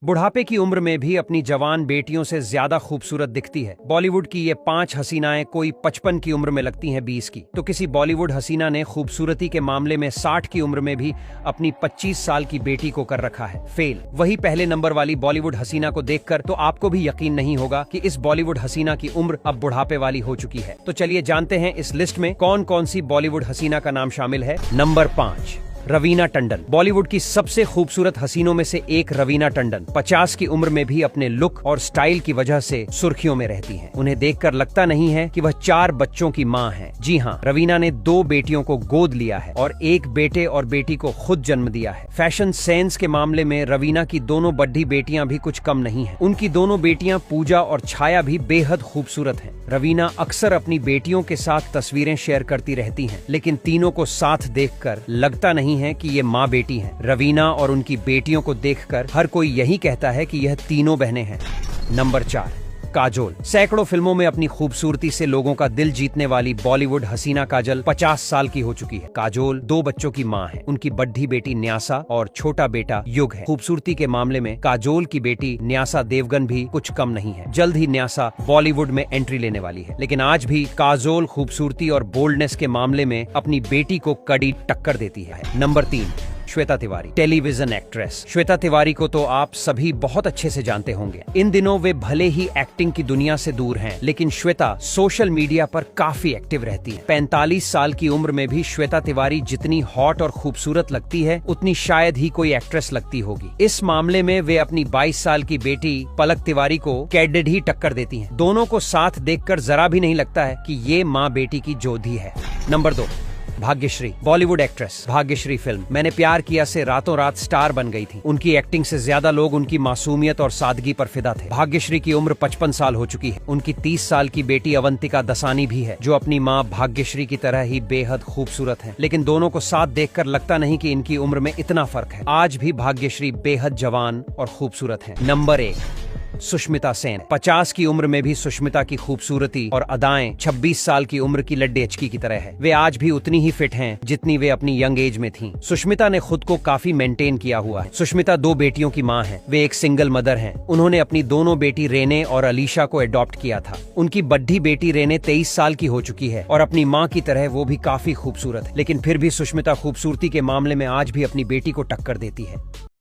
बुढ़ापे की उम्र में भी अपनी जवान बेटियों से ज्यादा खूबसूरत दिखती है। बॉलीवुड की ये 5 हसीनाएं कोई 55 की उम्र में लगती हैं 20 की। तो किसी बॉलीवुड हसीना ने खूबसूरती के मामले में 60 की उम्र में भी अपनी 25 साल की बेटी को कर रखा है फेल। वही पहले नंबर वाली बॉलीवुड हसीना को देखकर तो आपको भी यकीन नहीं होगा कि इस बॉलीवुड हसीना की उम्र अब बुढ़ापे वाली हो चुकी है। तो चलिए जानते हैं इस लिस्ट में कौन कौन सी बॉलीवुड हसीना का नाम शामिल है। नंबर 5, रवीना टंडन। बॉलीवुड की सबसे खूबसूरत हसीनों में से एक रवीना टंडन 50 की उम्र में भी अपने लुक और स्टाइल की वजह से सुर्खियों में रहती हैं। उन्हें देखकर लगता नहीं है कि वह 4 बच्चों की मां हैं। जी हाँ, रवीना ने 2 बेटियों को गोद लिया है और एक बेटे और बेटी को खुद जन्म दिया है। फैशन सेंस के मामले में रवीना की दोनों बड़ी बेटियां भी कुछ कम नहीं है। उनकी दोनों बेटियां पूजा और छाया भी बेहद खूबसूरत हैं। रवीना अक्सर अपनी बेटियों के साथ तस्वीरें शेयर करती रहती हैं, लेकिन तीनों को साथ देखकर लगता नहीं है कि ये माँ बेटी हैं। रवीना और उनकी बेटियों को देखकर हर कोई यही कहता है कि यह तीनों बहनें हैं। नंबर 4, काजोल। सैकड़ों फिल्मों में अपनी खूबसूरती से लोगों का दिल जीतने वाली बॉलीवुड हसीना काजल 50 साल की हो चुकी है। काजोल 2 बच्चों की मां है। उनकी बड़ी बेटी न्यासा और छोटा बेटा युग है। खूबसूरती के मामले में काजोल की बेटी न्यासा देवगन भी कुछ कम नहीं है। जल्द ही न्यासा बॉलीवुड में एंट्री लेने वाली है, लेकिन आज भी काजोल खूबसूरती और बोल्डनेस के मामले में अपनी बेटी को कड़ी टक्कर देती है। Number 3, Shweta Tiwari. Television actress Shweta Tiwari को तो आप सभी बहुत अच्छे से जानते होंगे। इन दिनों वे भले ही एक्टिंग की दुनिया से दूर हैं, लेकिन श्वेता सोशल मीडिया पर काफी एक्टिव रहती है। 45 साल की उम्र में भी श्वेता तिवारी जितनी हॉट और खूबसूरत लगती है, उतनी शायद ही कोई एक्ट्रेस लगती होगी। इस मामले में वे अपनी 22 साल की बेटी पलक तिवारी को कैडेड ही टक्कर देती है। दोनों को साथ देखकर जरा भी नहीं लगता है कि ये माँ बेटी की जोधी है। Number 2, Bhagyashree. Bollywood actress Bhagyashree film मैंने प्यार किया से रातों रात स्टार बन गई थी। उनकी एक्टिंग से ज्यादा लोग उनकी मासूमियत और सादगी पर फिदा थे। भाग्यश्री की उम्र 55 साल हो चुकी है। उनकी 30 साल की बेटी अवंतिका दसानी भी है, जो अपनी मां भाग्यश्री की तरह ही बेहद खूबसूरत है। लेकिन दोनों को साथ देखकर लगता नहीं कि इनकी उम्र में इतना फर्क है। आज भी भाग्यश्री बेहद जवान और खूबसूरत है। नंबर 1, सुष्मिता सेन। 50 की उम्र में भी सुष्मिता की खूबसूरती और अदाएं 26 साल की उम्र की लड्डेचकी की तरह है। वे आज भी उतनी ही फिट हैं जितनी वे अपनी यंग एज में थीं। सुष्मिता ने खुद को काफी मेंटेन किया हुआ है। सुष्मिता 2 बेटियों की मां है। वे एक सिंगल मदर हैं। उन्होंने अपनी दोनों बेटी रेने और अलीशा को अडॉप्ट किया था। उनकी बड़ी बेटी रेने 23 साल की हो चुकी है और अपनी माँ की तरह वो भी काफी खूबसूरत है। लेकिन फिर भी सुष्मिता खूबसूरती के मामले में आज भी अपनी बेटी को टक्कर देती है।